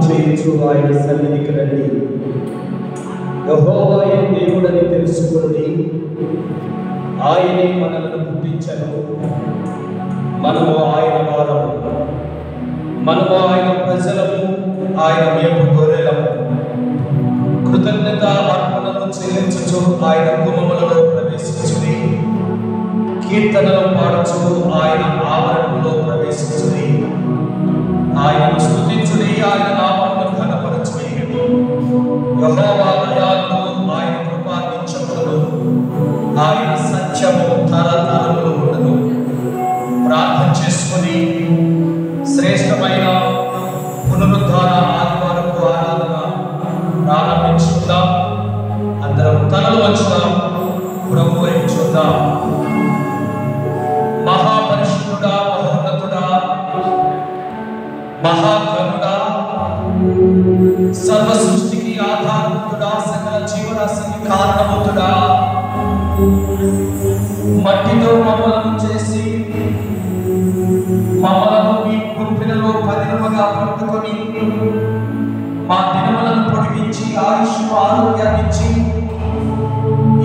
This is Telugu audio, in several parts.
చేయించు ఆయన సన్నిధికి రండి. యెహోవాయే దేవుడని తెలుసుకోండి. ఆయనే మనలను పుట్టించను. మనము ఆయన వారము, మనము ఆయన ప్రజలము, ఆయన మేపు గొర్రెలము. కృతజ్ఞత అర్పణలు చెల్లించుచు ఆయన గుమ్మములలో ప్రవేశించుడి. కీర్తనలు పాడుచు ఆయన ఆవరణలో ప్రవేశించుడి. ఆయనను స్తుతించుడి, ఆయన నామమును ఘనపరచుడి. యెహోవా దయాళుడు, ఆయన కృప నిత్యమును, ఆయన సత్యము తరతరములు ఉండును. ప్రార్థన చేసుకుని శ్రేష్టమైన పునరుద్ధాన ఆదివారపు ఆరాధన ప్రారంభించుకుందాం. అందరం తలలు వంచుదాం, ప్రభు వైపు చూద్దాం. మహాపరిశుద్ధుడా, మహోన్నతుడా, మహాగణుడా, సర్వ సృష్టికి ఆధారభూతుడా, సకల జీవరాశికి కారణభూతుడా, మట్టితో మమ్మలను చేసి మమ్మలను మీ గుంపిలలో పదిలముగా పట్టుకొని మా దినములను పొడిగించి ఆయుష్ ఆరోగ్యాన్ని ఇచ్చి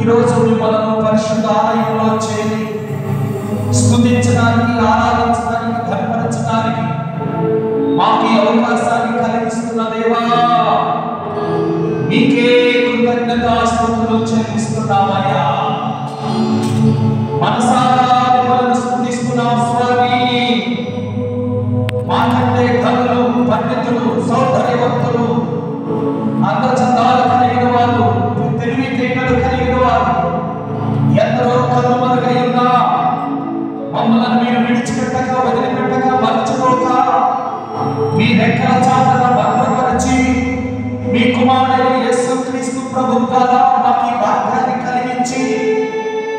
ఈరోజు మిమ్మల్ని పరిశుద్ధ ఆలయంలో చేరి స్తుతించడానికి, ఆరాధించడానికి, ఘనపరచడానికి మాకు అవకాశాన్ని కలిగిస్తున్న దేవా, మీకే కృతజ్ఞతాస్తుతులు చెల్లిస్తున్నామయ్యా. మనసారా మిమ్మల్ని స్తుతిస్తున్నాం స్వామి. మాకంటే కవులు, పండితులు, సౌందర్యవంతులు, అందచందాలు కలిగిన వారు, తెలివితేటలు కలిగిన వారు ఎందరో కనుమరుగై ఉన్నా మమ్మల్ని మీరు విడిచిపెట్టక, వదిలిపెట్టక, మరచిపోక మీ రెక్కల చాటున భద్రపరిచి మీ కుమారుడు యేసుక్రీస్తు ప్రభు ద్వారా మాకు ఈ భాగ్యాన్ని కలిగించి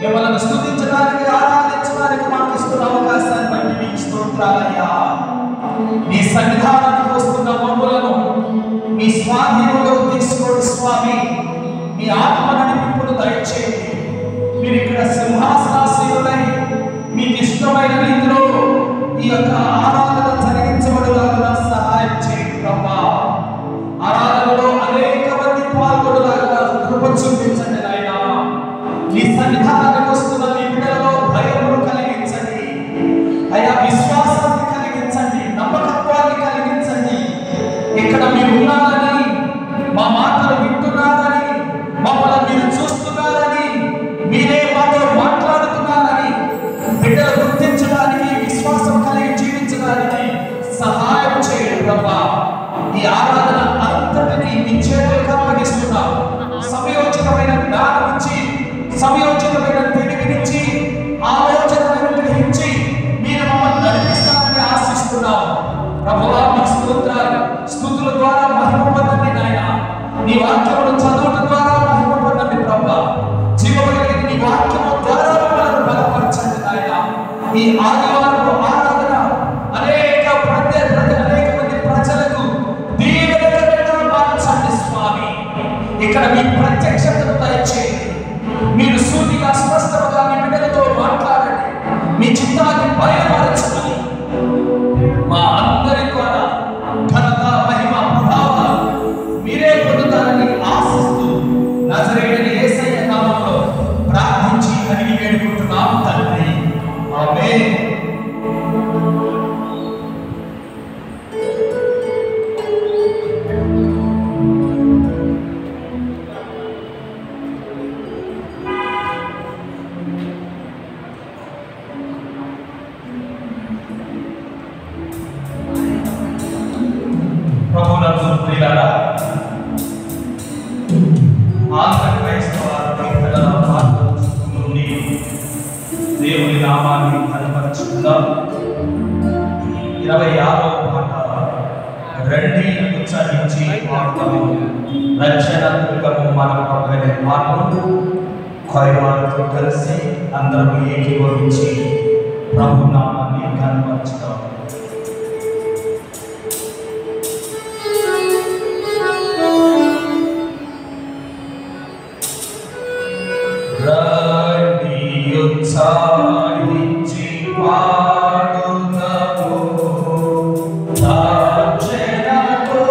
మిమ్మల్ని స్తుతించడానికి, ఆరాధించడానికి మాకు ఇస్తున్న అవకాశాన్ని బట్టి మీకు స్తోత్రాలయ్యా. మీ సన్నిధానానికి వస్తున్న మమ్ములను మీ స్వాధీనంలో తీసుకోండి స్వామి. మీ ఆత్మ నడిపింపును దయచేయండి. మీరు ఇక్కడ సింహాసనాసీనులై మీకు ఇష్టమైన రీతిలో ఈ యొక్క ఆరాధన జరిగించబడులాగా సహాయం చేయండి ప్రభా. ఆరాధనలో అనేక మంది పాల్గొనలాగా కృప చూపించండి నాయన. మీ సన్నిధానానికి వస్తున్న మీ బిడ్డలలో భయమును కలిగించండి అయ్యా, విశ్వాసాన్ని కలిగించండి, నమ్మకత్వాన్ని కలిగించండి. ఇక్కడ మీరు ఉన్నారని, మా మాటలు వింటున్నారని, మమ్మల్ని మీరు చూస్తున్నారని, మీరే మాతో మాట్లాడుతున్నారని బిడ్డలు గుర్తించడానికి, విశ్వాసం కలిగి జీవించడానికి సహాయం చేయండి ప్రభా. ఈ ఆరాధన అంతటిని మీ చేతులకు అప్పగిస్తున్నాం. సమయోచితమైన జ్ఞానం ఇచ్చి, సమయోచితమైన తెలివినిచ్చి, ఆలోచనలను గ్రహించి మీరు మమ్మల్ని నడిపిస్తారని ఆశిస్తున్నాం ప్రభువా. మీ స్తుతుల ద్వారా మహిమ పొందండి నాయన. నీ వాక్యమును చదవడం ద్వారా మహిమ పొందండి ప్రభా. జీవములైన నీ వాక్యము ద్వారా మమ్మల్ని బలపరచండి నాయన. ఈ ఆదివారపు ఆరాధన అనేక మంది ప్రజలకు దీవెనగా మార్చండి స్వామి. ఇక్కడ మీ ప్రత్యక్షతను దయచేయండి. మీరు సూటిగా స్పష్టంగా మీ బిడ్డలతో మాట్లాడండి. మీ చిత్తాన్ని బయలుపరచమని మా అందరి ద్వారా ఘనత, మహిమ, ప్రభావాలు మీరే పొందుతారని ఆశిస్తూ నజరేయుడైన యేసయ్య నామములో ప్రార్థించి అడిగి వేడుకుంటున్నాం తండ్రి. ఆమేన్. ప్రభువునందు ప్రియులారా, ఆంధ్ర క్రైస్తవ కీర్తనల పాటల నుండి దేవుని నామాన్ని కనపరుచుకుందాం. 26వ పాట రండి ఉత్సహించి పాడతాము. రక్షణ దుర్గము మన ప్రభువైన పాటలు కొరవారితో కలిసి అందరూ ఏకీభవించి ప్రభు నామాన్ని కనపరుచుతాం. ఉత్సాహించి పాడుదము, రక్షణతో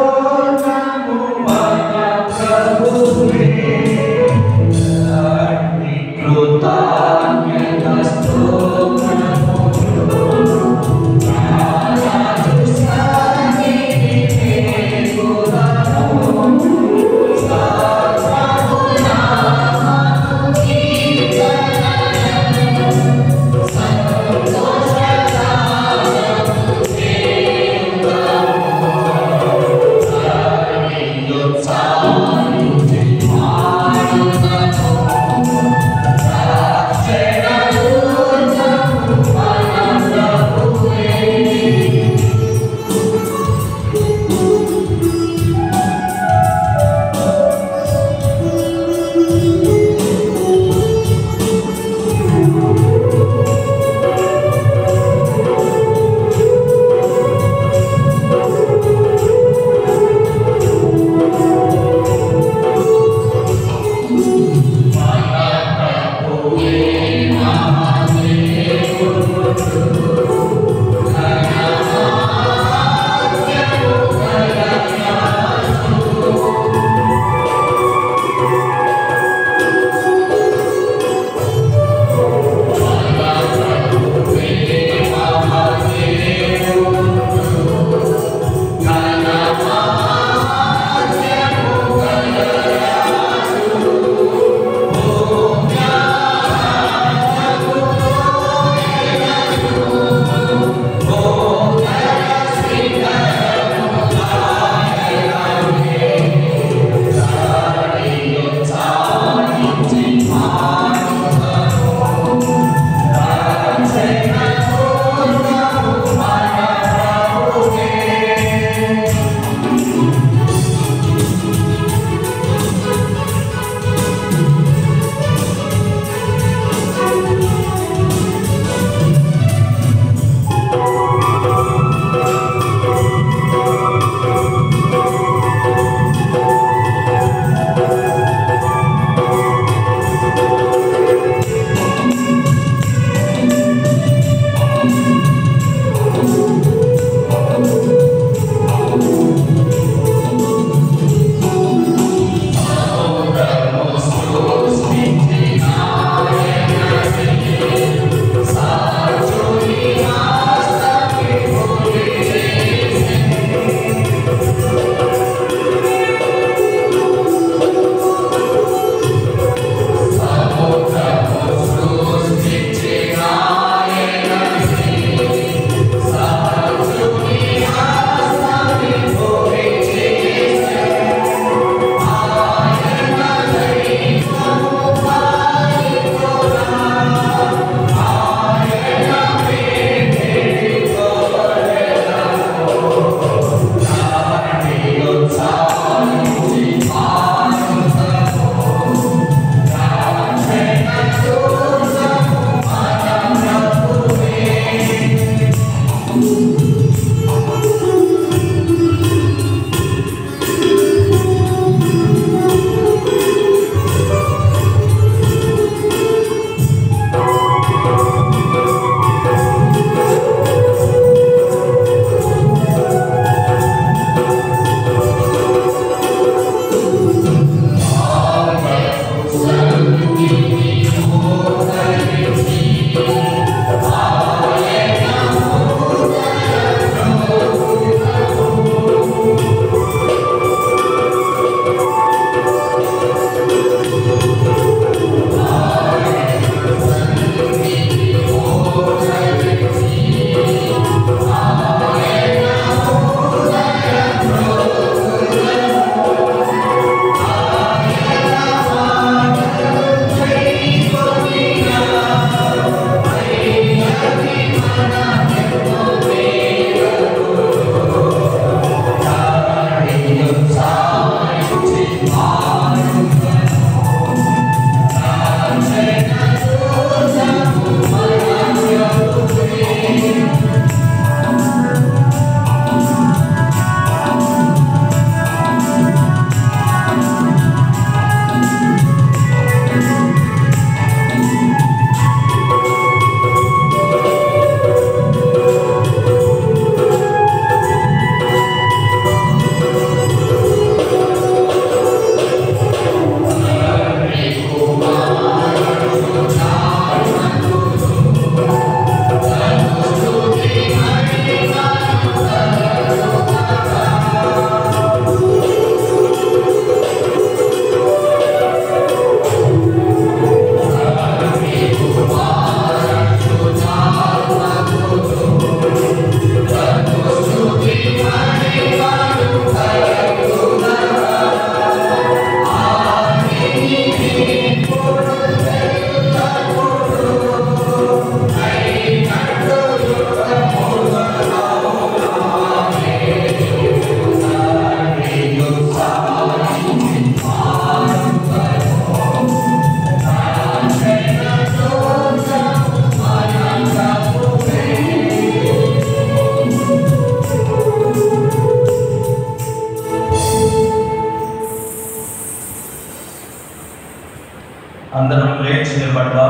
అందరం లేచి నిలబడ్డా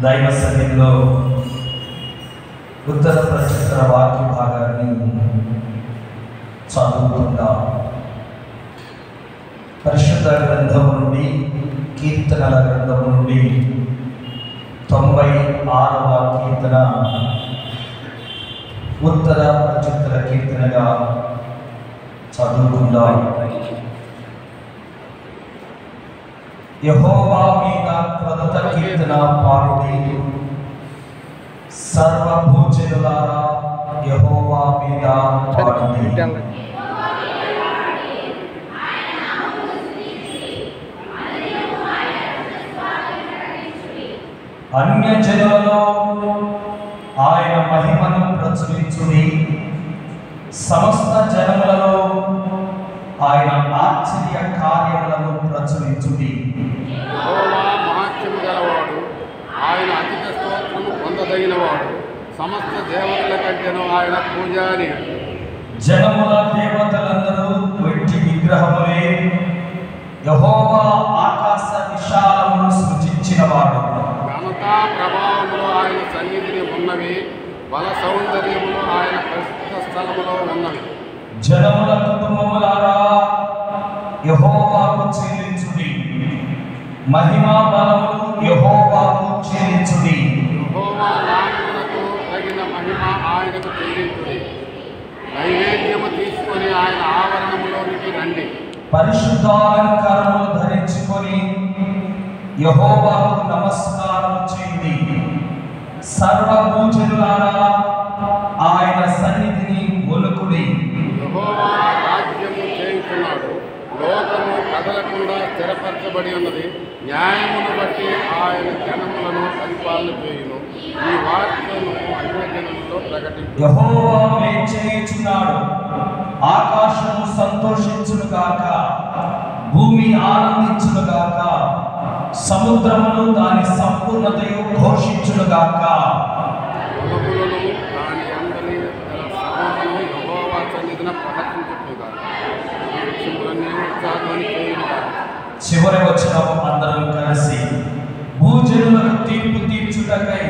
దైవ సన్నిధిలో ఉత్తర ప్రత్యుత్తర వాక్య భాగాన్ని చదువుకుందాం. పరిశుద్ధ గ్రంథము నుండి కీర్తనల గ్రంథము నుండి 96వ కీర్తన ఉత్తర ప్రత్యుత్తర కీర్తనగా చదువుకుందాం. యెహోవా మీద క్రొత్త కీర్తన పాడుడి, సర్వభూజనులారా యెహోవా మీద పాడుడి. అన్యజనులలో ఆయన మహిమను ప్రచురించుడి, సమస్త జనములలో ఆయన ఆశ్చర్య కార్యములను ప్రచురించుడి. యెహోవా మహాత్మ్యము గలవాడు, ఆయన అధిక స్తోత్రము పొందదగినవాడు, సమస్త దేవతల కంటేను ఆయన పూజారి. జనముల దేవతలందరూ వెట్టి విగ్రహములే, యెహోవా ఆకాశ విశాలమును సృజించినవాడు. ఘనతా ప్రభావములో ఆయన సన్నిధిని ఉన్నవి, బల సౌందర్యములో ఆయన పరిశుద్ధ స్థలములో ఉన్నవి. జనముల కుటుంబములారా యెహోవాకు చెల్లించుడి, మహిమా బలములు యెహోవాకు చెల్లించుడి. యెహోవా నామమునకు తగిన మహిమ ఆయనకు చెల్లించుడి. నైవేద్యము తీసుకొని ఆయన ఆవరణములోనికి రండి. పరిశుద్ధాలంకారములు ధరించుకొని యెహోవాకు నమస్కారం చేయుడి. సర్వభూజనులారా ఆయన సన్నిధిని ఒలుకుడి. యెహోవా రాజ్యము చేయుచున్నాడు, లోకము కదలకుండా స్థిరపరచబడి ఉన్నది. న్యాయమును బట్టి ఆయన జనములను పరిపాలన చేయును. ఈ వార్తను అన్యజనములో ప్రకటించు. యెహోవా మేలుచేయుచున్నాడు, ఆకాశము సంతోషించునుగాక, భూమి ఆనందించునుగాక, సముద్రమును దాని సంపూర్ణతయు ఘోషించునుగాక. పొలములను దాని అందరి సమూహము యెహోవా సన్నిధిన ప్రకటించుగాక. ఈ విషయములన్నీ ఉత్సాహధ్వని చేయునుగాక. చివరి వచనం అందరం కలిసి, భూజనులకు తీర్పు తీర్చుటకై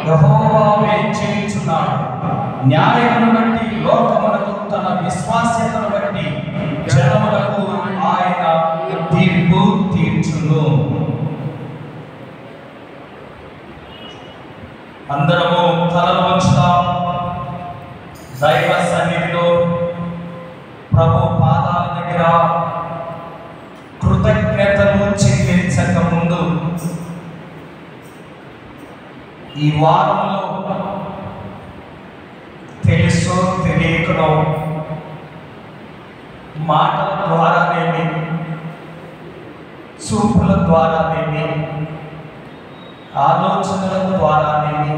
యెహోవా వేంచేయుచున్నాడు, న్యాయమును బట్టి లోకములకు తన విశ్వాస్యతను బట్టి జనములకు ఆయన తీర్పు తీర్చును. అందరము తలలు వంచుదాం. దైవ సన్నిధిలో ప్రభు పాదాల దగ్గర కృతజ్ఞతలు చెల్లించక ముందు ఈ వారంలో తెలుసో తెలియకనో మాటల ద్వారానేమి, చూపుల ద్వారానేమి, ఆలోచనల ద్వారానేమి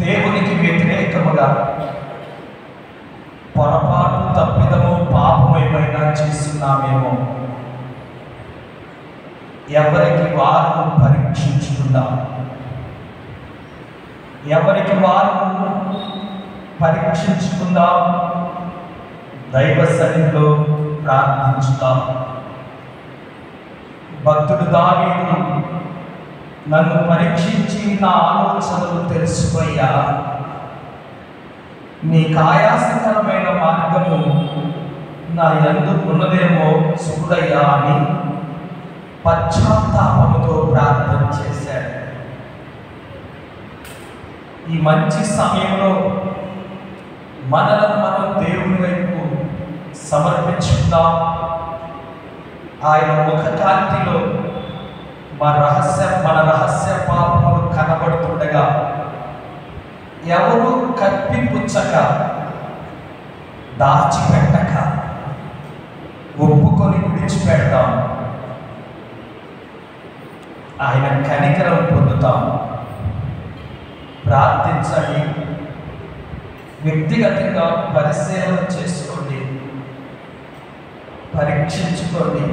దేవునికి వ్యతిరేకముగా పొరపాటు తప్పిదము పాపమైనా చేస్తున్నామేమో ఎవరికి వారు పరీక్షించుకుందాం. ఎవరికి వారు పరీక్షించుకుందాం. దైవ సన్నిధిలో ప్రార్థించుదాం. భక్తుడు దావీదు, నన్ను పరీక్షించి నా ఆలోచనలు తెలుసుకోయ్యా, నీ ఆయాసకరమైన మార్గము నా యందు ఉన్నదేమో చూడయ్యా అని పశ్చాత్తాపముతో ప్రార్థన చేశాడు. ఈ మంచి సమయంలో మనలను మనం దేవుని వైపు సమర్పించుకుందాం. ఆయన ముఖకాంతిలో మన రహస్య పాపములు కనబడుతుండగా ఎవరు కప్పిపుచ్చక దాచిపెట్టక ఒప్పుకొని విడిచిపెడతాం. ఆయన కనికరం పొందుతాం. ప్రార్థించండి, వ్యక్తిగతంగా పరిశీలన చేసుకోండి, పరీక్షించుకోండి.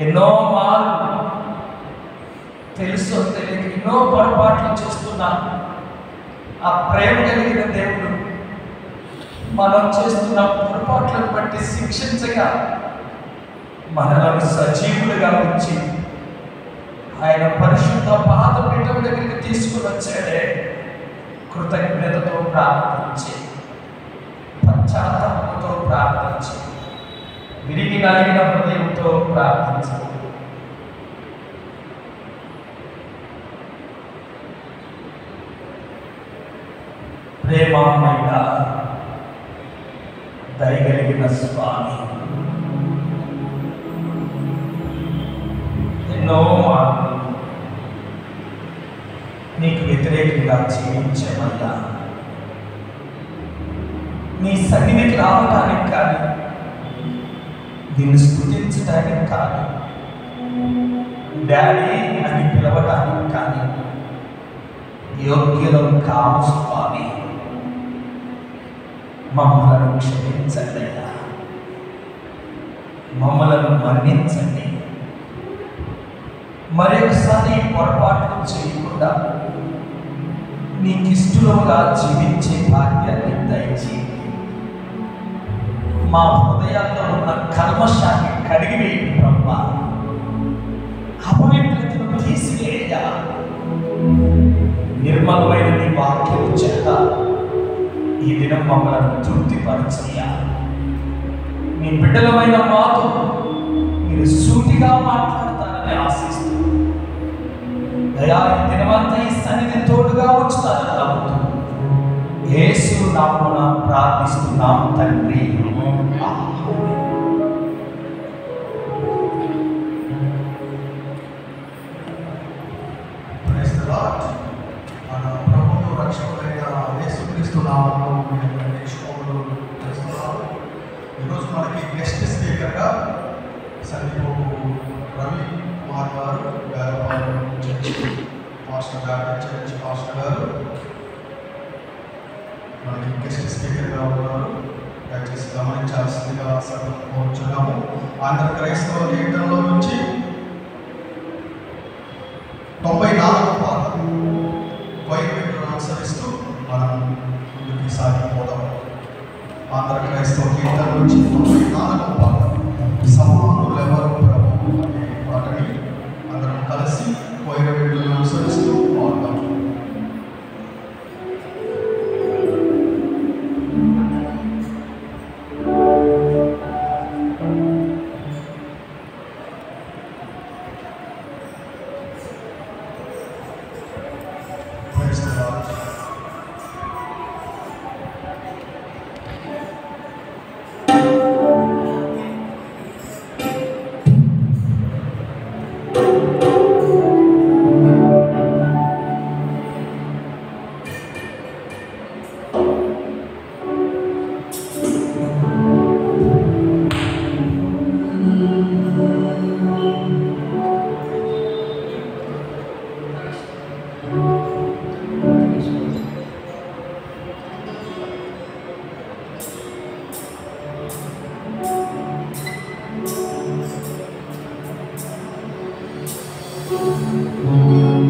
ఎన్నో మార్లు తెలుసో తెలియక ఎన్నో పొరపాట్లు చేస్తున్నా ఆ ప్రేమ కలిగిన దేవుడు మనం చేస్తున్న పొరపాట్లను బట్టి శిక్షించగా మనలను సజీవులుగా ఉంచి ఆయన పరిశుద్ధ పాదపీఠం దగ్గరికి తీసుకుని వచ్చాడే. కృతజ్ఞతతో ప్రార్థించి, పశ్చాత్తాపంతో ప్రార్థించి, విరిగి నలిగిన హృదయంతో ప్రార్థించి, ప్రేమమైన దయగలిగిన స్వామి, ఎన్నో మార్లు నీకు వ్యతిరేకంగా జీవించమన్నా నీ సన్నిధికి రావడానికి కానీ, నిన్ను స్తుతించడానికి కానీ, డాడీ అని పిలవడానికి కానీ యోగ్యులం కాము స్వామి. మమ్మలను క్షమించండి అయ్యా, మమ్మలను మన్నించండి. మరొకసారి పొరపాట్లు చేయకుండా నీకు ఇష్టలుగా జీవించే భాగ్యాన్ని దయచేయండి. మా హృదయాల్లో ఉన్న కల్మషాన్ని కడిగివేయండి బ్రహ్మ. అపవిత్రతను తీసివేయ. నిర్మలమైన నీ వాక్యం చేత ఈ దినం మమ్మల్ని తృప్తిపరచయ్య. నీ బిడ్డలమైన మాతో మీరు సూటిగా మాట్లాడతారని ఆశిస్తూ, దయా ఈ దినమంతా ఈ సన్నిధి తోడుగా ఉంచుతారని నమ్ముతూ యేసు నామమున ప్రార్థిస్తున్నాం తండ్రి. మన ప్రభువు రక్షకుడైన యేసుక్రీస్తు నామములో తెలుస్తున్నాము. ఈరోజు మనకి గెస్ట్ స్పీకర్గా సందీప్ రవి కుమార్ గారు, చర్చ్ మాస్టర్ గారు, చర్చ్ మాస్టర్ గారు మనకి గెస్ట్ స్పీకర్గా ఉన్నారు. దయచేసి గమనించాల్సిందిగా కోరుచున్నాము. ఆంధ్ర క్రైస్తవ కీర్తనలో నుంచి 94వ పాట వైద్యులను అనుసరిస్తూ మనం ముందుకు సాగిపోదాం. ఆంధ్ర క్రైస్తవ కీర్తన నుంచి 94వ పాట సమానులెవరు ప్రభు అనే పాటని అందరం కలిసి వైద్యులను అనుసరిస్తూ పాడదాం. Oh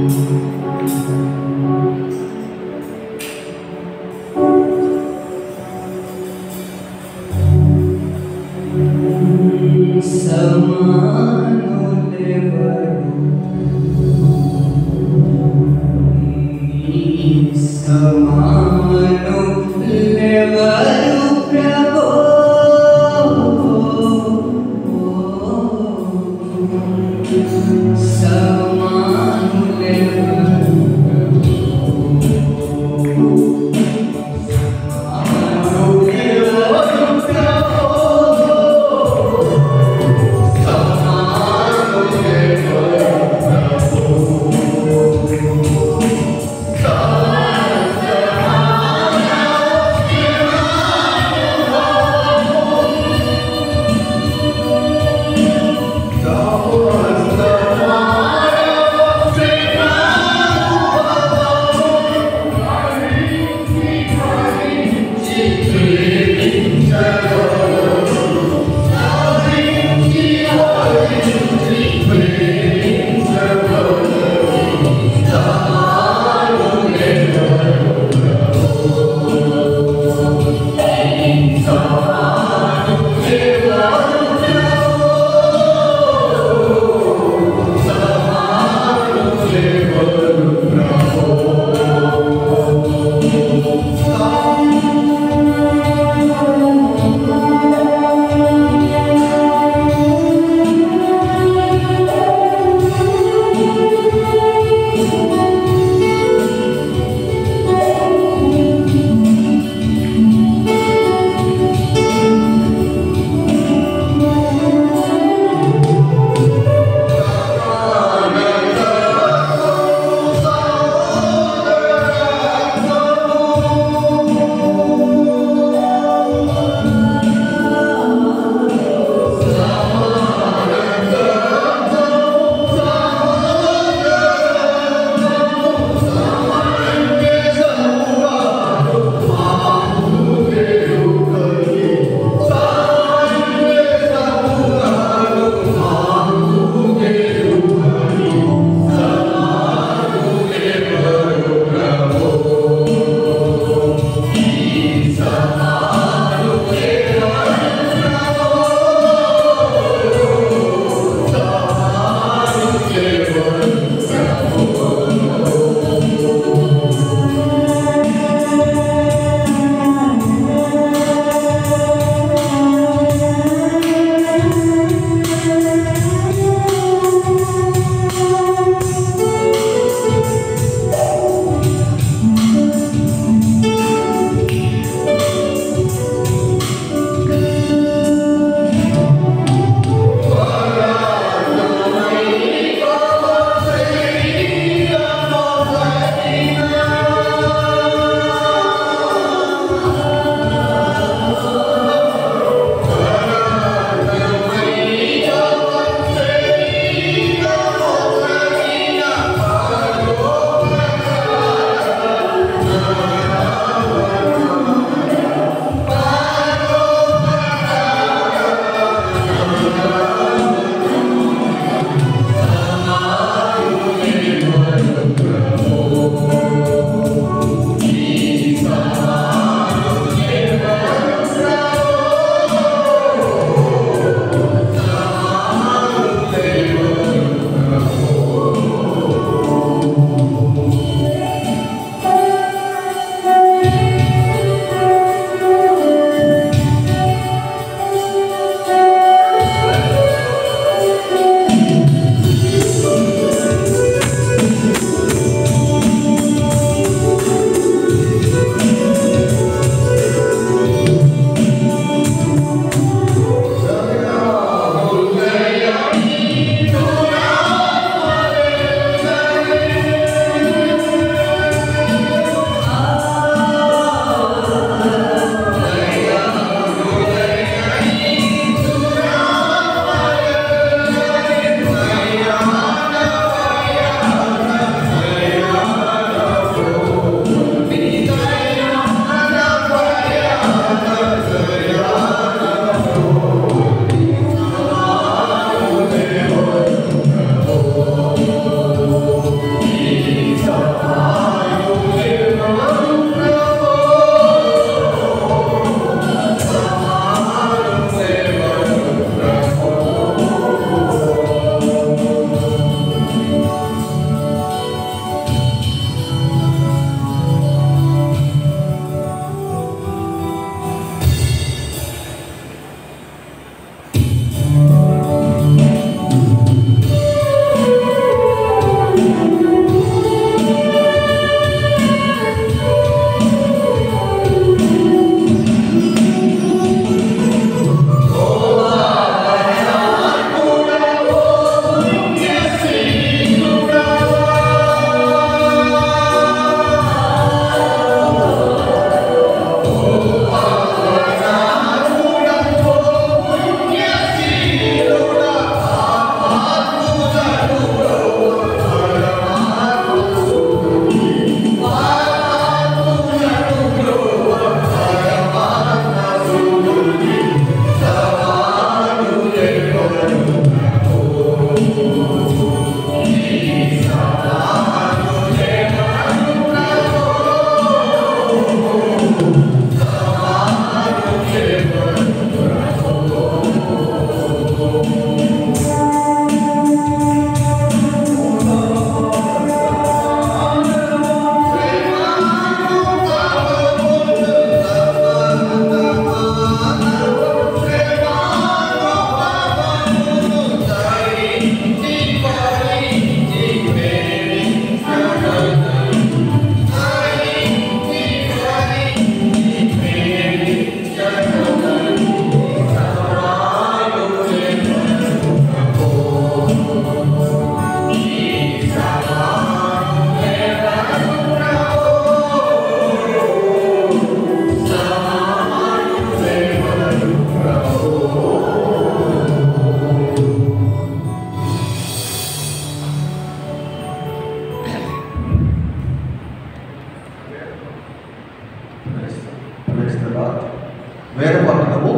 వేద పట్టణము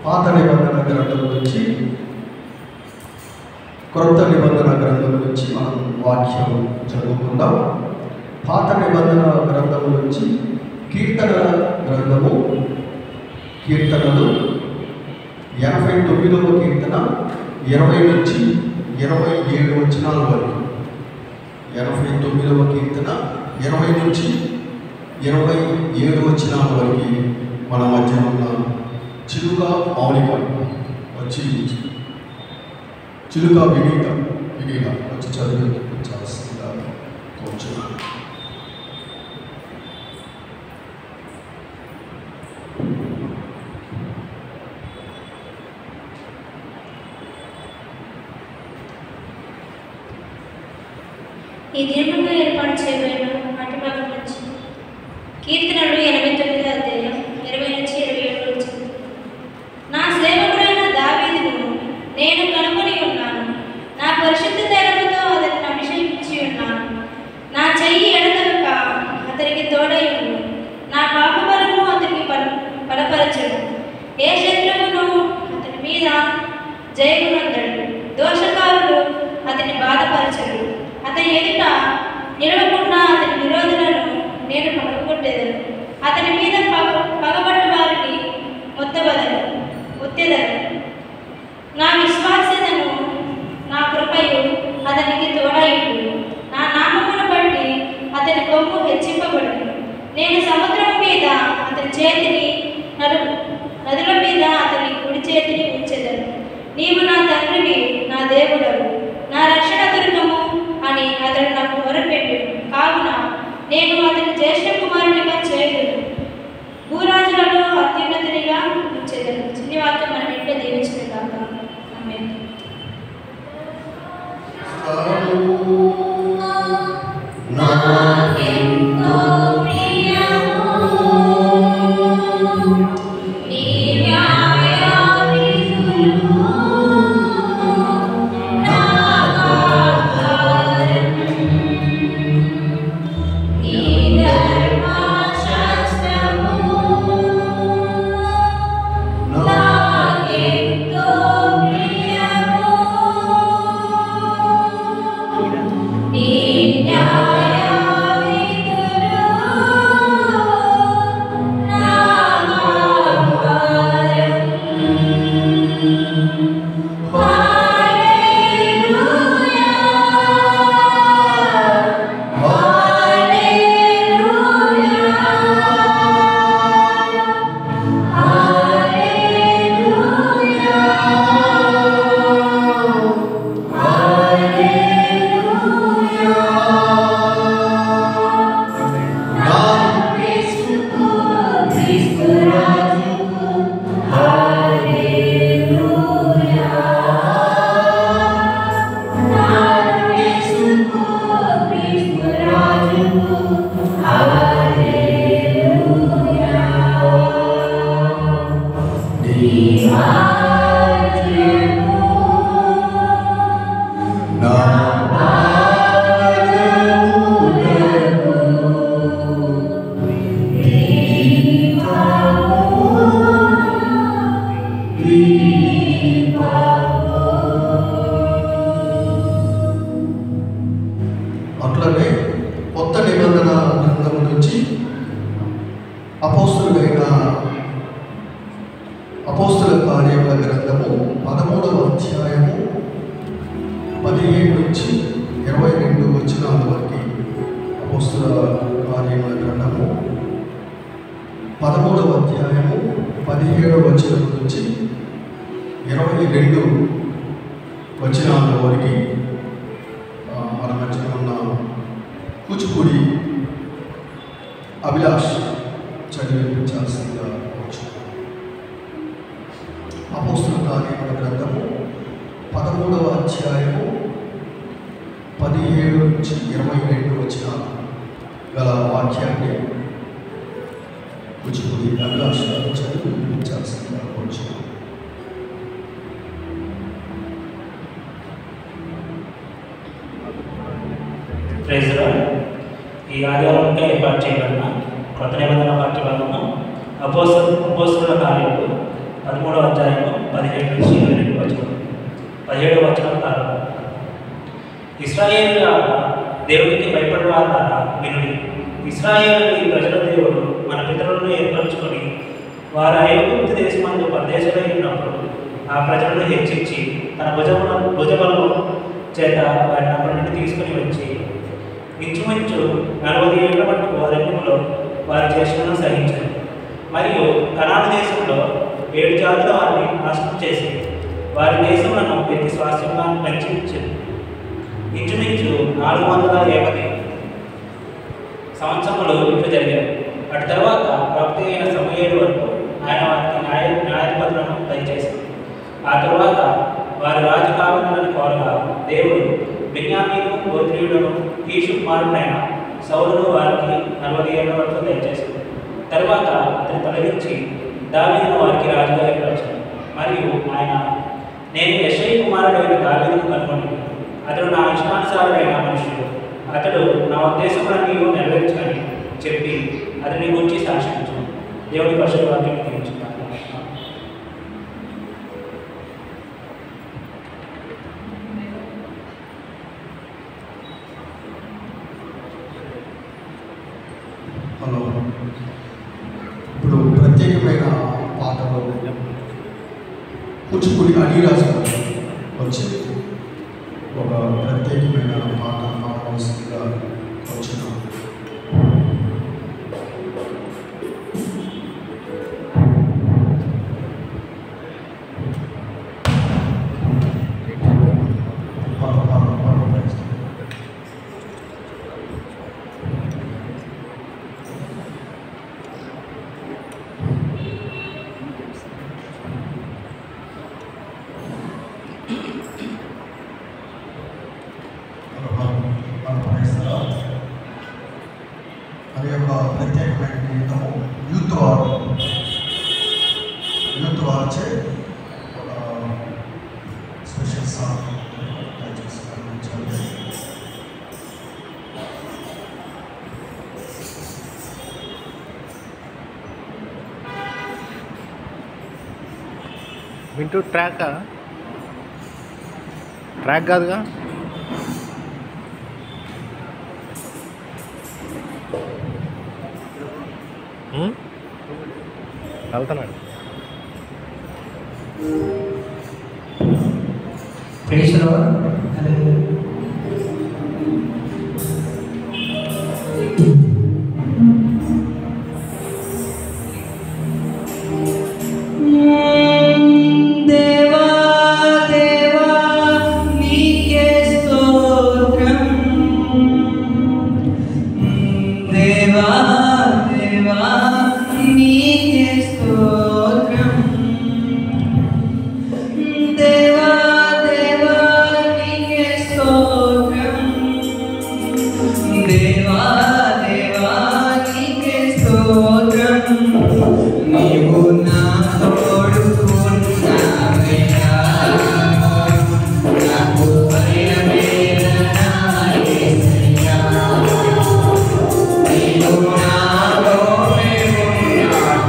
పాత నిబంధన గ్రంథం నుంచి క్రొత్త నిబంధన గ్రంథం నుంచి మనం వాక్యం చదువుకుందాం. పాత నిబంధన గ్రంథం నుంచి కీర్తన గ్రంథము, కీర్తనలు 89వ కీర్తన 20 నుంచి 27 వచనాల వరకు. 89వ కీర్తన 20 నుంచి 27 వచనాల వరకు మన మధ్య ఉన్న చిలుక మౌలిక వచ్చి చిలుక వినీత వచ్చి చదివించాల్సిందిగా కోరుచున్నాను. ఈ దీర్ఘంగా ఏర్పాటు చేయబడిన అటుపక్క నుంచి కీర్తనలు 89వ అధ్యాయం 20 నుంచి 27 వచ్చింది. నా సేవకుడైన దావీదును నేను కనుగొని ఉన్నాను, నా పరిశుద్ధ తైలముతో అతన్ని అభిషేకించి ఉన్నాను. నా చెయ్యి ఎడతెగక అతనికి తోడై ఉంది, నా పాపబలము అతనికి బలపరచడు. ఏ శత్రువును అతని మీద జయమునందడు, దోషకారులు అతని బాధపరచడు. అతని ఎదుట నిలవకుండా అతని విరోధులను నేను పగకొట్టేదను. అతని మీద పగబట్టు వారిని ఒత్తెదను. నా విశ్వాసతను నా కృపయు అతనికి తోడైండు. నా నామమును బట్టి అతని కొమ్ము హెచ్చింపబడును. నేను సముద్రం మీద అతని చేతిని, నదుల మీద అతని కుడి చేతిని ఉంచెదను. నీవు నా తండ్రివి, నా దేవుడవు, నా రక్షణ దుర్గము అని అతడు నాకు మొరపెట్టెను. కావున నేను అతని జ్యేష్ఠ కుమారునిగా చేయుదును, భూరాజులలో అత్యున్నతునిగా ఉంచెదను. చిన్ని వాక్యం మన ఇంట్లో దీవించిన కాక. ఆమేన్. అట్లనే కొత్త నిబంధన గ్రంథం నుంచి అపోస్తుల కార్యముల గ్రంథము 13వ అధ్యాయము 17 నుంచి 22 వచనాల వరకు. అపోస్తుల కార్యముల గ్రంథము 13వ అధ్యాయము 17వ వచనం నుంచి 22 వచనాల వరకు మన మధ్య ఉన్న కూచిపూడి అభిలాష్ చదివించాల్సిందిగా వచ్చు. అపోస్తుల కార్యముల గ్రంథము 13వ అధ్యాయము 17 నుంచి 22 వచనాలు గల వాక్యాన్ని కూచిపూడి అభిలాష్ చదివించాల్సిందిగా వచ్చు. Prize lord. ఈ ఆదివారంగా ఏర్పాటు చేయబడిన కొత్త నిబంధన పాఠ్యభాగము అపోస్తలుల కార్యములు 13వ అధ్యాయము 17 నుంచి 22 వచనం. 17వ వచనం ప్రారంభం. ఇశ్రాయేలులారా, దేవునికి భయపడేవారారా వినుడి. ఇశ్రాయేలు ఈ ప్రజల దేవుడు మన పితరులను ఏర్పరచుకొని వారు ఐగుప్తు దేశమందు పరదేశులై ఉన్నప్పుడు ఆ ప్రజలను హెచ్చించి తన భుజబలము చేత వారిని అక్కడి నుండి తీసుకుని వచ్చి ఇంచుమించు 40 ఏళ్ల మట్టుకు అరణ్యములో వారి చేష్టలను సహించారు. మరియు కనాను దేశంలో 7 జాతుల వారిని నాశనం చేసి వారి దేశములను వీరికి స్వాస్థ్యంగా పంచించారు. ఇంచుమించు 450 సంవత్సరములు ఇట్లు జరిగారు. అటు తర్వాత ప్రవక్త అయిన సమూయేలు వరకు ఆయన వారికి న్యాయపత్రము దయచేశారు. ఆ తరువాత వారి రాజు కావాలని కోరగా దేవుడు బెన్యామీను గోత్రీయుడును కీషు కుమారుడైన సౌలును వారికి 40 ఏళ్ల వరకు దయచేశారు. తరువాత అతను తొలగించి దావీదును వారికి రాజుగా ఏర్పరిచాడు. మరియు ఆయన, నేను యెషయి కుమారుడైన దావీదును కనుగొని అతడు నా ఇష్టానుసారుడైన మనుషుడు, అతడు నా ఉద్దేశములన్నీ నెరవేర్చుకొని చెప్పి అతని గురించి సాక్షించాను. దేవుడి పరిశుద్ధ వాక్యం తీర్చుకున్నాను. హలో, ఇప్పుడు ప్రత్యేకమైన పాటలో కూచిపూడి అడిరాజు వచ్చి ఒక ప్రత్యేకమైన పాట పాడవలసిందిగా వచ్చినాం. అది ఒక ప్రత్యేకమైన గీతము యూత్ వార్చే ఒక స్పెషల్ సాంగ్ దయచేసి గమనించాలి. వింటూ ట్రాక్ కాదుగా. వెళ్తున్నాడు. దేవా దేవా నీకే స్తోత్రం. దేవా దేవా నీకే స్తోత్రం. దేవా దేవా నీకే స్తోత్రం. దేవా దేవా నీకే స్తోత్రం. నీవు నా తోడు ఉన్నావయ్యా, నాకు భయమేలా యేసయ్యా. నీవు నాలోనే ఉన్నావు.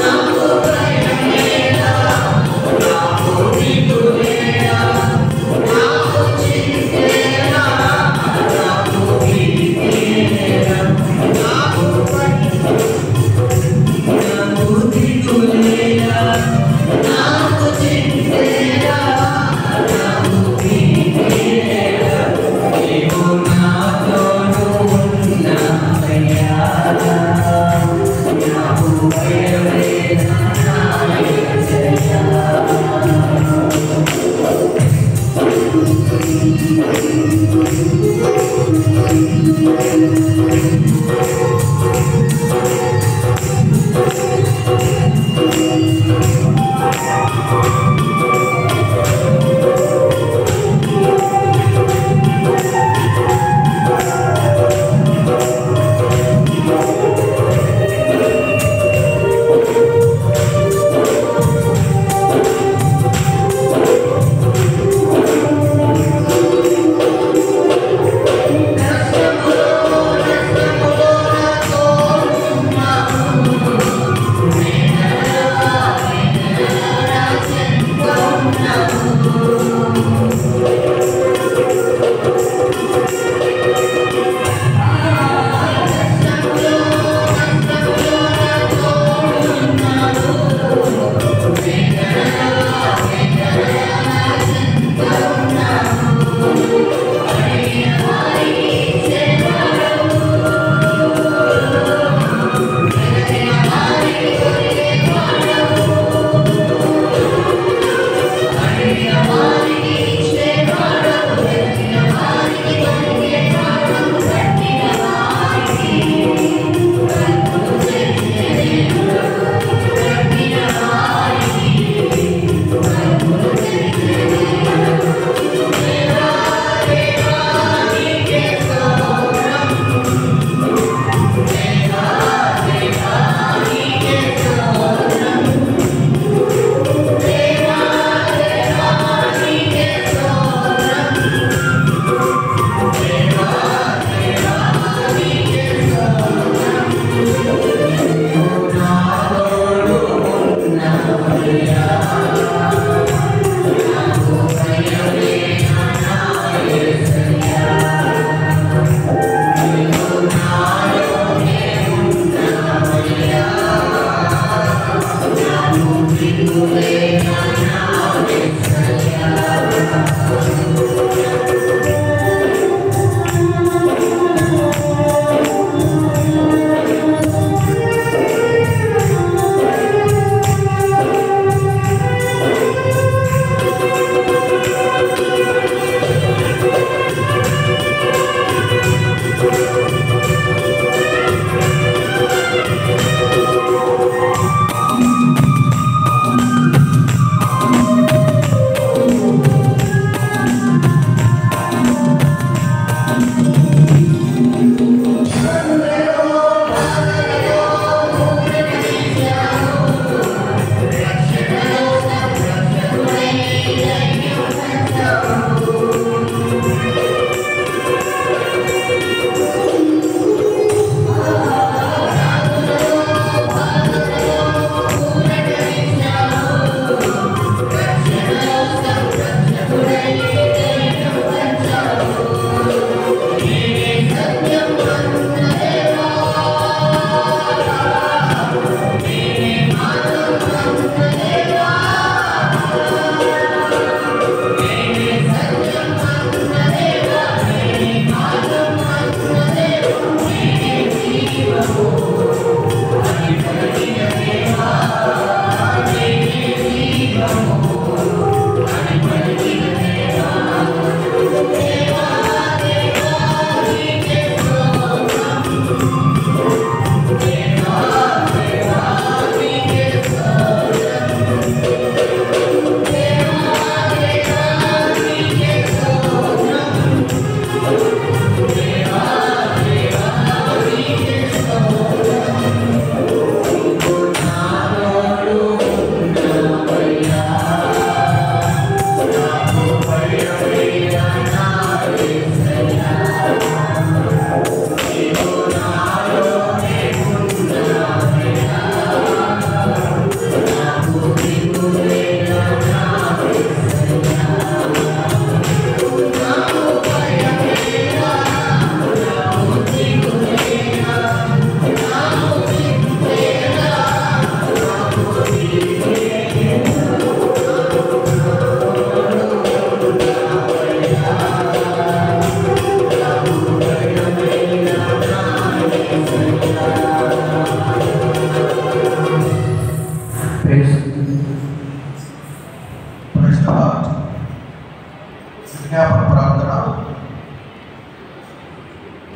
నాకు భయమేలా, నాకు దిగులేలా, నాకు చింతేలా, నాకు భీతిలేలా, నాకు దిగులేలా, నాకు చింతేలా, నాకు భీతిలేలా. నీవు నాతోను ఉన్నావయ్యా, నాకు భయమేలా యేసయ్యా.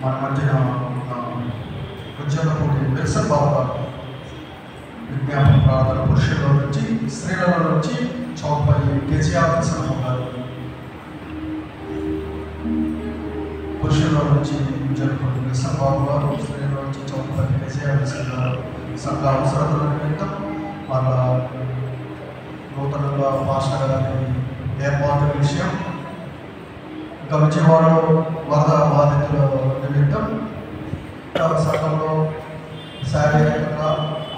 మన మధ్యన ఉద్యోగ పోటీ విల్సన్ బాబు గారు విజ్ఞాపన ప్రార్థన పురుషుల నుంచి స్త్రీల నుంచి చౌపల్లి కేసీఆర్ విల్సన్ గారు, పురుషుల నుంచి ఉద్యోగ పోటీ విల్సన్ బాబు గారు, స్త్రీల నుంచి చౌపల్లి కేసీఆర్ విల్సన్ గారు సంఘ అవసరతల నిమిత్తం వాళ్ళ నూతనంగా పాస్టర్ గారి ఏర్పాటు విషయం, ఇంకా విజయవాడ వరద బాధితుల నిమిత్తం సంఘంలో శారీరకంగా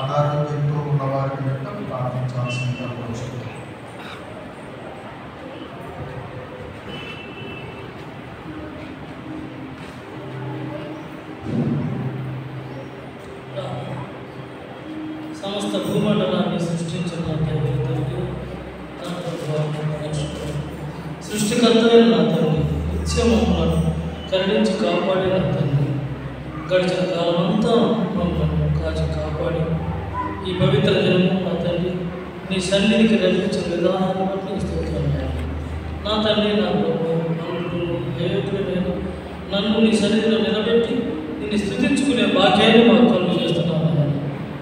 అనారోగ్యంతో ఉన్న వారి నిమిత్తం ప్రార్థించాల్సిందిగా కోరుచున్నాను. సమస్త భూమండలాన్ని సృష్టించిన సృష్టికర్తలైన నా తండ్రి, నిత్యమమ్మలను కరుణించి కాపాడిన తండ్రి, గడిచిన కాలం అంతా మమ్మల్ని కాచి కాపాడి ఈ పవిత్ర దినము నా తండ్రి నీ సన్నిధికి నడిపించిన విధానాన్ని బట్టి స్తోత్రాలు. నా తండ్రి, నా ప్రభు నేను నన్ను నీ సన్నిధిలో నిలబెట్టి నిన్ను స్థుతించుకునే భాగ్యాన్ని మాకు కలుగు చేస్తున్నాను.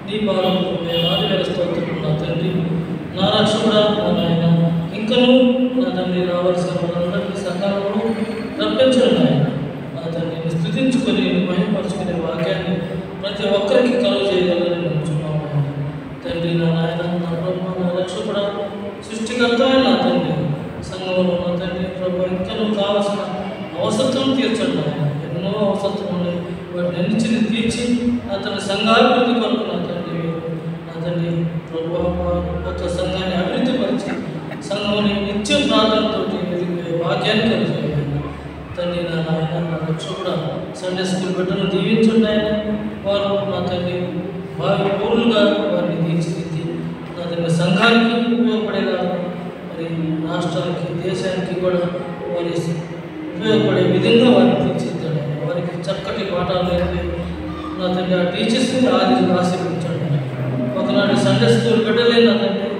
నీ పాలన వేలాది వేల స్తోత్రం నా తండ్రి, నా రక్షకుడా నా నాయన, ఇంకనూ నా తండ్రి రావాల్సిన వాళ్ళందరినీ సకాలంలో రప్పించడం నాయన. నా తండ్రిని స్థుతించుకొని మహిమపరుచుకునే వాక్యాన్ని ప్రతి ఒక్కరికి కలుగు చేయగలని నమ్ముచున్నాము తండ్రి. నా నాయన, నా ప్రభు, నా రక్షకుడా, సృష్టికర్తమైన నా తండ్రి, సంఘంలో నా తండ్రి ప్రభు ఇంకనూ కావాల్సిన అవసరం తీర్చండి నాయన. ఎన్నో అవసరం ఉన్నాయి, వాటిని అన్నింటిని తీర్చి నా తండ్రి సంఘాభివృద్ధి కొరకు నా తండ్రి ప్రభు యొక్క సంఘాన్ని అభివృద్ధిపరిచి సంఘంని నిత్య ప్రార్థనతో భాగ్యాన్ని కలిగి తండ్రి. నా నాయన, నా రక్షకుడా, సండే స్కూల్ బిడ్డను దీవించండి ఆయన. వారు నా తండ్రి వారి పౌరులుగా వారిని తీర్చిదిద్ది నా తండ్రి సంఘానికి ఉపయోగపడేలా, మరి రాష్ట్రానికి దేశానికి కూడా వారి ఉపయోగపడే విధంగా వారిని తీర్చిదిద్దండి. వారికి చక్కటి పాఠాలు నేర్పి నా తండ్రి ఆ టీచర్స్ని ఆశీర్వదించండి. ఒకనాడు సండే స్కూల్ బిడ్డలే నా తండ్రి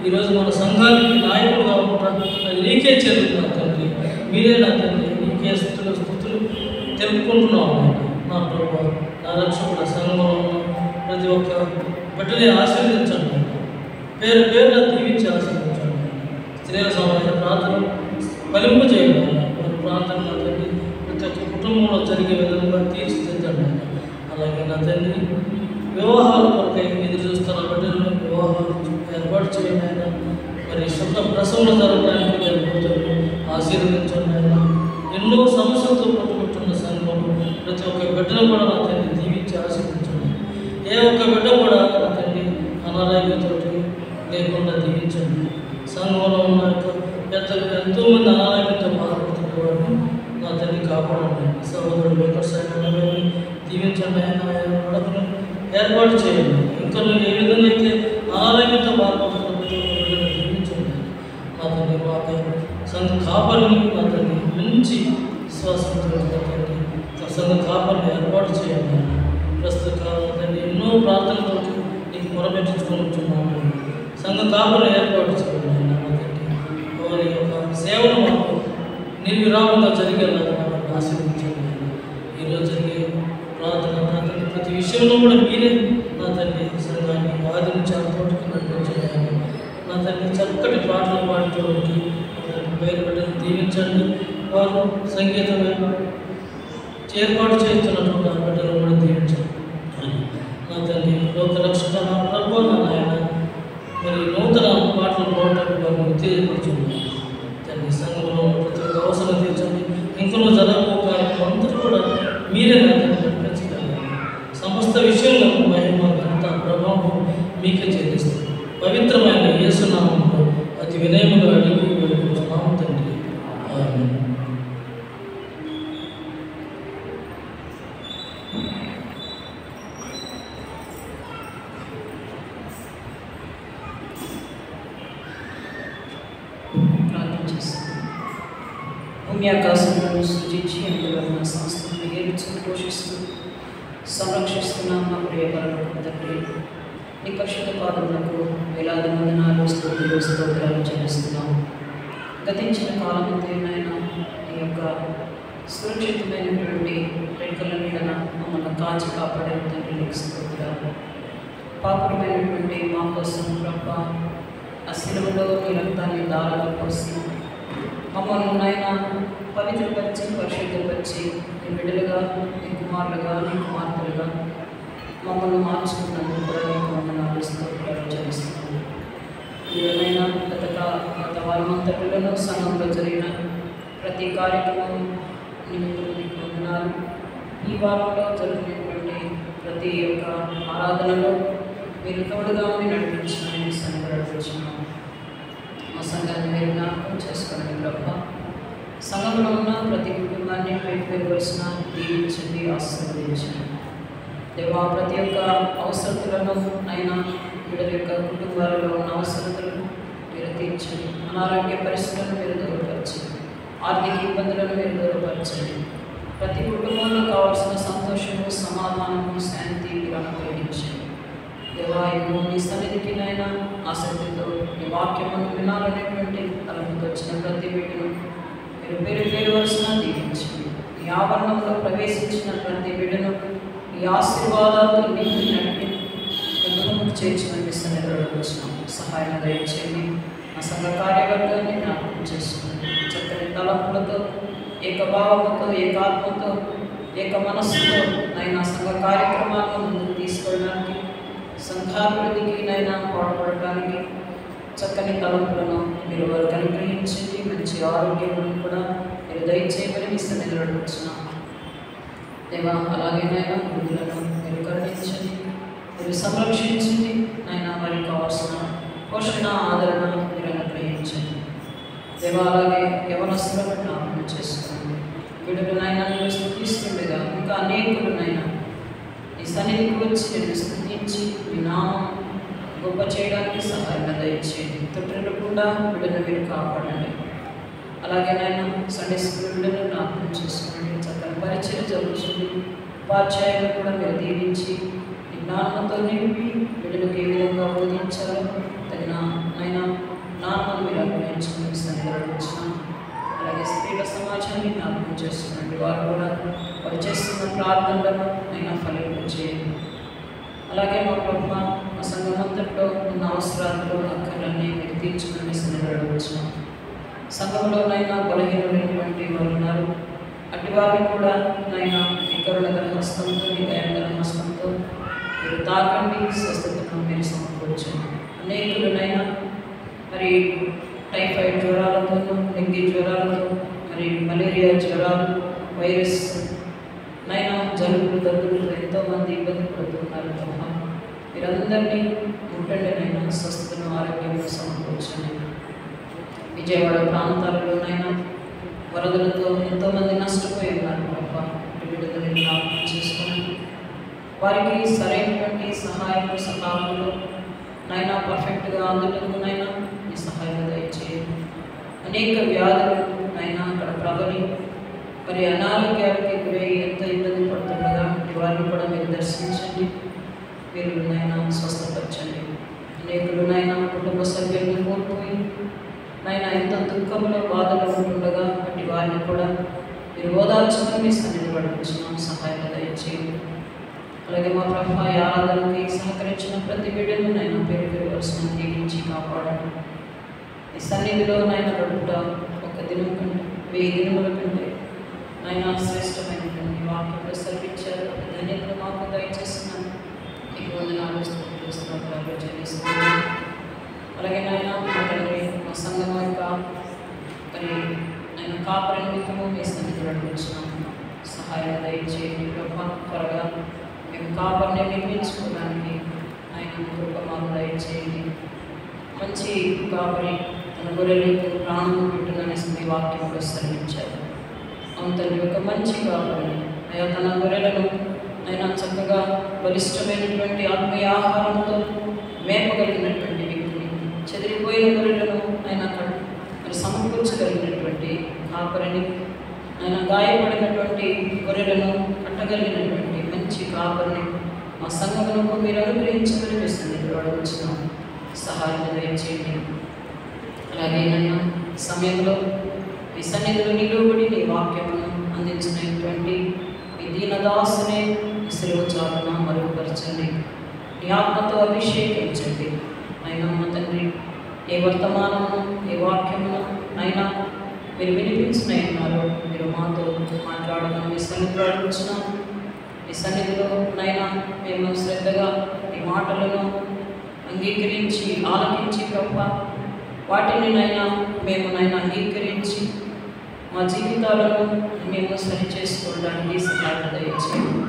ఈరోజు మన సంఘానికి నాయకుడుగా ఉంటారు. అది నీకే చెల్లు నా తండ్రి, మీరే నా తండ్రి, నీకే స్థుతులు తెలుపుకుంటున్నాము నా ప్రభు. నా రక్షకుడు సంఘంలో ఉన్న ప్రతి ఒక్క బిడ్డని ఆశీర్వదించండి, పేరు పేరున దీవించి ఆశీర్వదించండి. స్త్రీల సమాజ ప్రార్థన ఫలింపు చేయండి. వారి ప్రార్థన నా తండ్రి ప్రతి ఒక్క కుటుంబంలో జరిగే విధంగా తీర్చిదిద్దండి. అలాగే నా తండ్రి వివాహాల కొరకై ఎదురు చూస్తున్న బిడ్డలను వివాహాలు ఏర్పాటు చేయండి ఆయన. మరి శుభ్ర ప్రసవన జరగడానికి జరుగుతుంది, ఆశీర్వదించండి ఆయన. ఎన్నో సమస్యలతో కొట్టుకుంటున్న సంఘం ప్రతి ఒక్క బిడ్డను కూడా నా తండ్రి దీవించి ఆశీర్వదించండి. ఏ ఒక్క బిడ్డ కూడా నా తండ్రి అనారోగ్యంతో లేకుండా దీవించండి. సంఘంలో ఉన్న పెద్దలు ఎంతోమంది అనారోగ్యంతో బాధపడుతున్న వారిని నా తండ్రి కాపాడండి. సహోదరుడు వెంకటసాయి దీవించండి ఆయన. ఆయన నడకను ఏర్పాటు చేయండి. ఇంకా ఏ విధంగా అయితే అనారోగ్యంతో బాధపడుతున్న బిడ్డను దీవించండి నా తండ్రి. మాకు సంఘ కాపరిని నా తండ్రి మంచి విశ్వాసంతో తండ్రి సంఘ కాపరిని ఏర్పాటు చేయండి. ప్రస్తుత కాలం తండ్రి ఎన్నో ప్రార్థనలతో నీకు మొరపెట్టించుకుంటున్నాము. సంఘ కాపరిని ఏర్పాటు చేయండి నా తండ్రి. వారి యొక్క సేవలు మాకు నిర్విరామంగా జరిగేలాగా మనల్ని ఆశీర్వదించండి. ఈరోజు జరిగే ప్రార్థన నా తండ్రి ప్రతి విషయంలో కూడా మీరే నా తండ్రి సంఘాన్ని ఆదరించారు, తోటికి నడిపించండి నా తండ్రి. చక్కటి పాటలు పాడుతూ పేరు బిడ్డను దీవించండి. వారు సంగీతం ఏర్పాటు చేస్తున్నటువంటి ఆ బిడ్డలు కూడా దీవించండి నా తండ్రి. లోక రక్షణ నా ప్రభు నా నాయన, మరి నూతన పాటలు పాడటానికి వారిని ఉత్తేజపరచండి తండ్రి. సంఘంలో ప్రతి ఒక్క అవసరం తీర్చండి. ఇంకనూ జరగబో కార్యక్రమం అంతా కూడా మీరే నా తండ్రి నడిపించగలరు. సమస్త విషయంలో మహిమ ఘనత ప్రభావం మీకే చెల్లిస్తుంది. పవిత్రమైన యేసునామములో అతి వినయముగా అడిగి వేడుకుంటున్నాము తండ్రి. ఆమేన్. ప్రార్థన చేస్తాను. భూమి ఆకాశంలో సృజించి అందులో ఉన్న సంస్థను ఏర్చి పోషిస్తూ సంరక్షిస్తున్న మా ప్రియ పరలోక తండ్రి, నీ పరిశుద్ధ పాదములకు వేలాది వందనాలు స్తుతులు స్తోత్రాలు చెల్లిస్తున్నాము. గతించిన కాలమంతా నాయన ఈ యొక్క సురక్షితమైనటువంటి రెక్కల నీడన మమ్మల్ని కాచి కాపాడే తండ్రి నీకు స్తోత్రాలు. పాపమైనటువంటి మా కోసం ప్రభా ఆ శిలువలో నీ రక్తాన్ని దారాలు పోసి మమ్మల్ని నాయన పవిత్రపరిచి పరిశుద్ధపరిచి నీ బిడ్డలుగా నీ కుమారులుగా నీ కుమార్తెలుగా మమ్మల్ని మార్చుకున్నందుకు కూడా నీకు వందనాలు స్తోత్రాలు చెల్లిస్తున్నాను. ఏమైనా గత వారమంతటిలో సంఘంలో జరిగిన ప్రతి కార్యక్రమం నిమిత్తం నీకు వందనాలు. ఈ వారంలో జరిగినటువంటి ప్రతి ఒక్క ఆరాధనలో మీరు తోడుగా ఉండి నడిపించమని సంగడుచున్నాము. మా సంఘాన్ని మీరు జ్ఞాపకం చేసుకోండి ప్రభా. సంఘంలో ఉన్న ప్రతి కుటుంబాన్ని పేరు వరుసన దీవించండి, ఆశీర్వదించండి దేవా. ప్రతి ఒక్క అవసరతలను అయినా వీళ్ళ యొక్క కుటుంబాలలో ఉన్న అవసరతలను మీరు తీర్చండి. అనారోగ్య పరిస్థితులను మీరు దూరపరచండి, ఆర్థిక ఇబ్బందులను మీరు దూరపరచండి. ప్రతి కుటుంబంలో కావాల్సిన సంతోషము, సమాధానము, శాంతి మీరు అనుగ్రహించండి దేవా. ఇదిగో నీ సన్నిధికి నైనా ఆసక్తితో నీ వాక్యమును వినాలనేటువంటి తలంపుతో వచ్చిన ప్రతి బిడ్డను మీరు పేరు వరుసన దీవించండి. ఈ ఆవరణంలో ప్రవేశించిన ప్రతి బిడ్డను ఈ ఆశీర్వాదాలతో నిండి నడిపి ఎంతమంది చేర్చుకుని సన్నిధిలో వచ్చినాం. సహాయం దయచేయండి. మా సంఘ కార్యవర్గాన్ని జ్ఞాపకం చేసుకోండి. చక్కని తలంపులతో, ఏకభావంతో, ఏకాత్మతో, ఏక మనస్సుతో నైనా సంఘ కార్యక్రమాలను ముందుకు తీసుకెళ్ళడానికి, సంఘాభివృద్ధికి నైనా పాటుపడటానికి చక్కని తలంపులను మీరు వారికి అనుగ్రహించండి. మంచి ఆరోగ్యాలను కూడా మీరు దయచేయమని మీ సన్నిధిలో వచ్చినాం దేవా. అలాగేనైనా వృద్ధులను మీరు కరుణించండి, మీరు సంరక్షించండి నైనా. వారికి కావాల్సిన పోషణ, ఆదరణ మీరు అనుగ్రహించండి దేవా. అలాగే యవనస్తులను జ్ఞాపకం చేసుకోండి. వీడునైనా మీరు స్తుతిస్తుండగా ఇంకా అనేకులనైనా ఈ సన్నిధికి వచ్చి నేను స్తుతించి మీ నామం గొప్ప చేయడానికి సహాయం దయచేయండి. తొట్టిల్లకుండా వీళ్ళని మీరు కాపాడండి. అలాగే నాయన సండే స్కూల్ వీళ్ళని జ్ఞాపకం చేసుకోండి. చక్కని పరిచయం జరుగుతుంది. ఉపాధ్యాయులు కూడా మీరు దీవించి ఈ జ్ఞానంతో నింపి వీళ్ళకి ఏ విధంగా బోధించాలో తగిన నైనా జ్ఞానం మీరు అనుగ్రహించుకుని సన్నిధిలో వచ్చినాం. అలాగే స్త్రీల సమాజాన్ని జ్ఞాపకం చేస్తున్నట్టు వారు కూడా వారు చేస్తున్న ప్రార్థనలను అయినా ఫలింపచేయండి. అలాగే మా ప్రభు మా సంఘం అంతట్లో ఉన్న అవసరాలు, అక్కర్లన్నీ మీరు తీర్చుకుని సన్నిధిలో వచ్చినాం. సంఘంలోనైనా బలహీనమైనటువంటి వారు ఉన్నారు. అటు వారిని కూడా నైనా మీ కరుణగల హస్తంతో, మీ దయగల హస్తంతో మీరు తాకండి, స్వస్థతను మీరు సమకూర్చండి. అనేకులనైనా మరి టైఫాయిడ్ జ్వరాలతో, డెంగీ జ్వరాలతో, మరి మలేరియా జ్వరాలు, వైరస్ నైనా జలుబులు, దగ్గులతో ఎంతోమంది ఇబ్బంది పడుతున్నారు తప్ప మీరందరినీ ముట్టండి నైనా. స్వస్థతను, ఆరోగ్యంలో సమకూర్చండి. విజయవాడ ప్రాంతాలలోనైనా వరదలతో ఎంతోమంది నష్టపోయి ఉన్నారు తప్ప బిడ్డలని జ్ఞాపకం చేసుకొని వారికి సరైనటువంటి సహాయం సకాలంలో నైనా పర్ఫెక్ట్గా అందులోనైనా మీ సహాయం దయచేయండి. అనేక వ్యాధులు నైనా అక్కడ ప్రబలి మరి అనారోగ్యాలకి గురై ఎంత ఇబ్బంది పడుతుండగా వారిని కూడా మీరు దర్శించండి, మీరు నైనా స్వస్థపరచండి. అనేకులునైనా కుటుంబ సభ్యులను కోల్పోయి నైనా ఎంత దుఃఖంలో బాధలు ఉంటుండగా అటు వారిని కూడా మీరు ఓదార్చుకొని మీ సన్నిధి పడుతున్నాం. సహాయం దయచేయండి. అలాగే మా ప్రభు ఈ ఆరాధనకి సహకరించిన ప్రతి బిడ్డను నైనా పేరు వరుసను దీవించి కాపాడండి. ఈ సన్నిధిలో నైనా గడుపుట ఒక దినం కంటే 1000 దినముల కంటే నైనా శ్రేష్టమైనటువంటి వాక్యం ప్రసరించారు. ధన్యతలు మాకు దయచేస్తున్నాను. మీకు వందనాలు స్తోత్రాలు చెల్లిస్తున్నాను. అలాగే నాయన మా తండ్రి మా సంఘం యొక్క మరి ఆయన కాపరి నిమిత్తము మీ సన్నిధిలో అడుగుతున్నాము. సహాయం దయచేయండి ప్రభా. త్వరగా మేము కాపరిని నిర్మించుకోవడానికి ఆయన కృప మాకు దయచేయండి. మంచి కాపరి తన గొర్రెలకు ప్రాణము పెట్టుననేసి మీ వాక్యంలో సెలవించారు. తండ్రి ఒక మంచి కాపరి అయ్యా తన గొర్రెలను ఆయన చక్కగా బలిష్టమైనటువంటి ఆత్మీయ ఆహారంతో మేపగలిగినటువంటి వ్యక్తిని, చెదిరిపోయిన గొర్రెలను ఆయన మరి సమకూర్చగలిగినటువంటి కాపరిని, ఆయన గాయపడినటువంటి గొర్రెలను కట్టగలిగినటువంటి మంచి కాపరిని మా సంఘములకు మీరు అనుగ్రహించమని మీ సన్నిధిలో అడుగుతున్నాం. సహాయం దయచేయండి. అలాగే నన్ను సమయంలో మీ సన్నిధిలో నిలువబడి నీ వాక్యమును అందించ దీనదాసుని సిలువ చాటున మరుగుపరచండి. నీ ఆత్మతో అభిషేకించండి. అయినా మా తండ్రి, ఏ వర్తమానము ఏ వాక్యమును అయినా మీరు వినిపించినన్నారు. మీరు మాతో మాట్లాడడం మీ సన్నిధిలో అడుగుతున్నాం. మీ సన్నిధిలో నైనా మేము శ్రద్ధగా ఈ మాటలను అంగీకరించి ఆలకించి ప్రభు వాటిని నైనా మేము అంగీకరించి మా జీవితాలను మేము సరి చేసుకోవడానికి సహాయం దయచేయండి.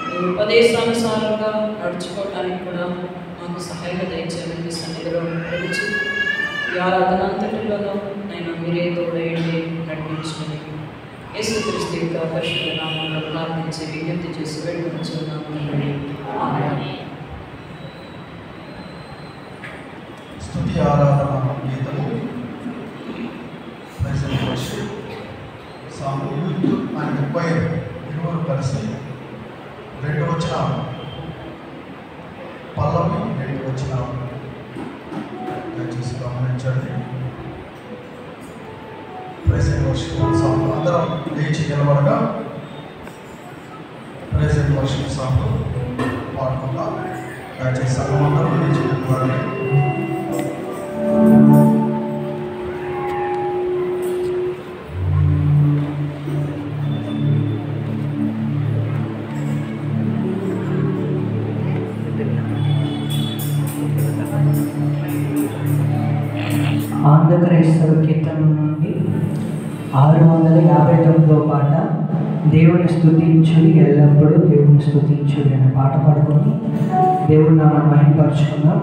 మీ ఉపదేశానుసారంగా నడుచుకోవడానికి కూడా మాకు సహాయం దయచేయండి. సన్నిధిలో అడుగుచు ఈ ఆరాధన అంతటిలోనూ మీరే తోడేయండి, నడిపించండి. యేసుక్రీస్తు యొక్క పరిశుద్ధ నామములో ప్రార్థించి విజ్ఞప్తి చేసి వేడుకొనుచున్నాము తండ్రి. ఆమేన్. స్తుతి ఆరాధన గీతము present worship song youth and choir ఇరువురు కలిసి 2 వచనాలు పల్లవి 2 వచనాలు దయచేసి గమనించండి. ప్రెజెంట్ వర్షిప్ సాంగ్ అందరం లేచి నిలబడగా ప్రెజెంట్ వర్షిప్ సాంగ్ పాడుకుందాం. దయచేసి సంఘం అందరం లేచి నిలబడండి. ఆంధ్ర క్రైస్తవ కీర్తన నుండి 659వ పాట, దేవుని స్తుతించుడి ఎల్లప్పుడూ దేవుని స్తుతించుడి అనే పాట పాడుకొని దేవుడి నామాన్ని మహిమపరచుకుందాం.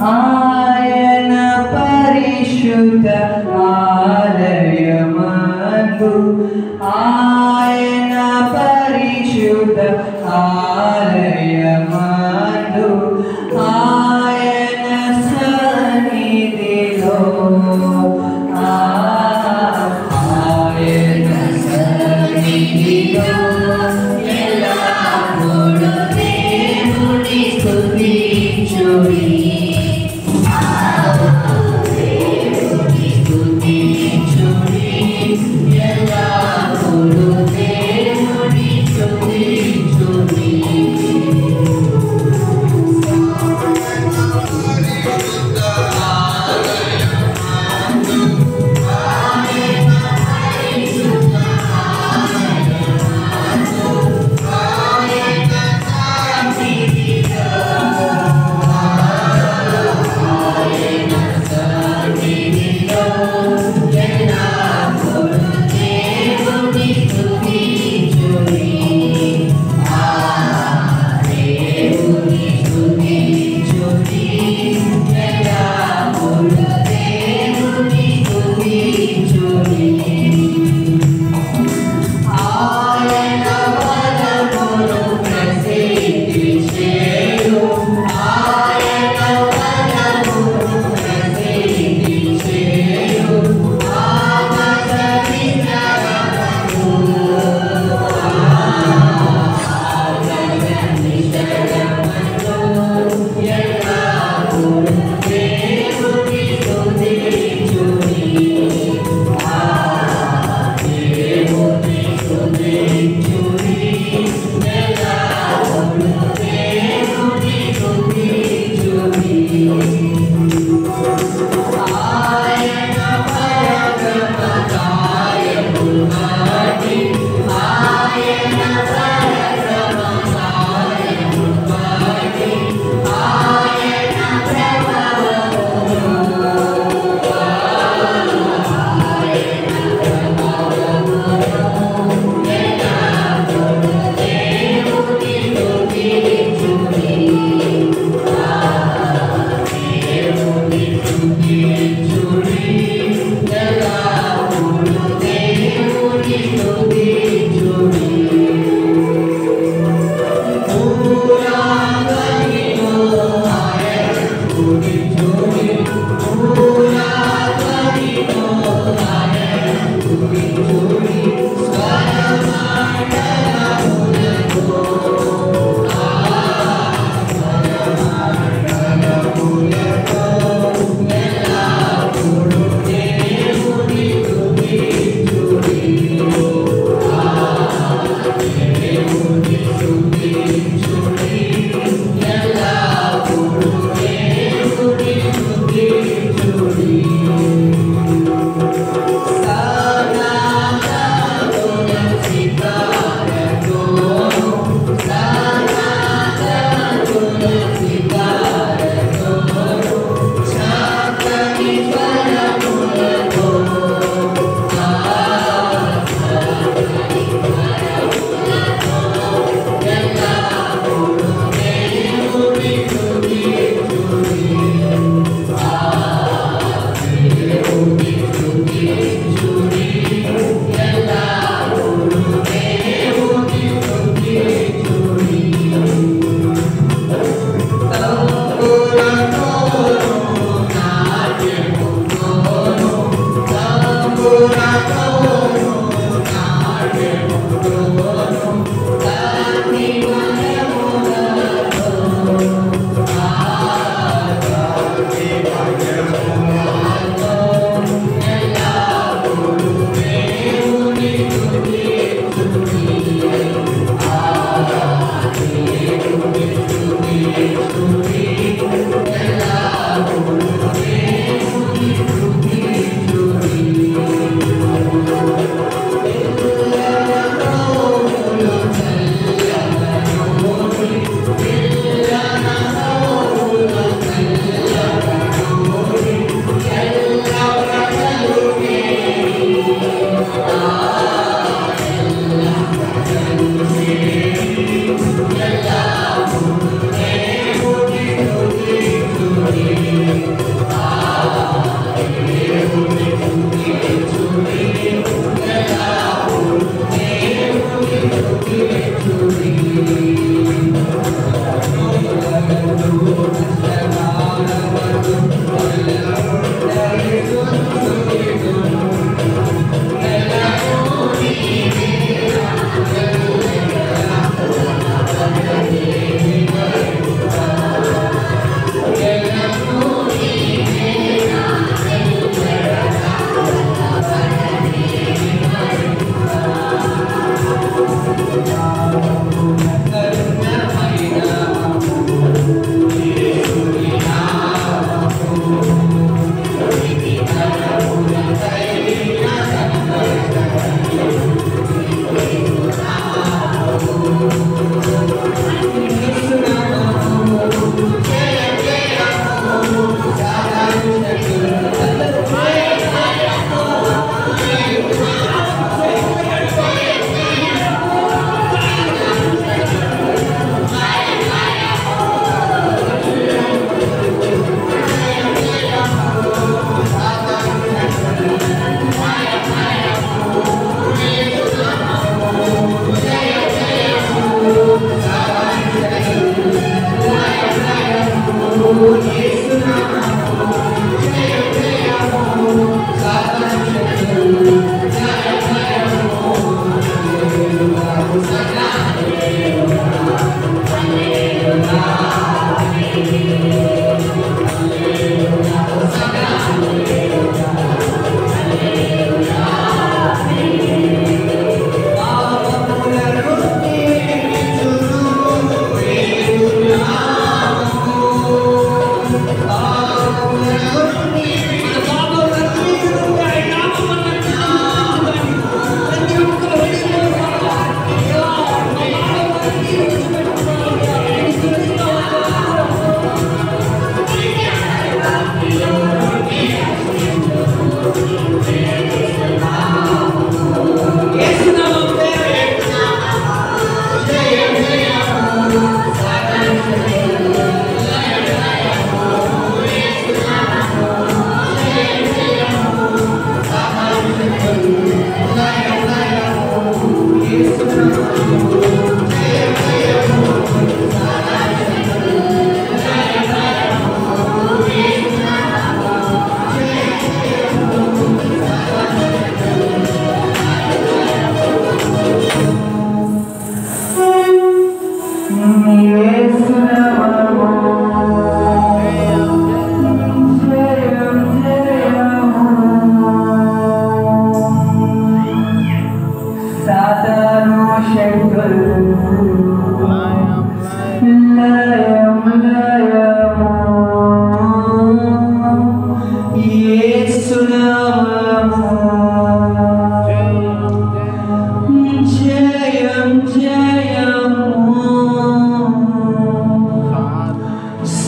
ఆయన పరిశుద్ధ ఆలయమందు, ఆయన పరిశుద్ధ ఆలయమందు, ఆయన సన్నిధిలో, ఆయన సన్నిధిలో ఎల్లప్పుడూ దేవుని స్తుతించుడి. Hallelujah.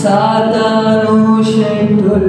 Sadanu Shaitul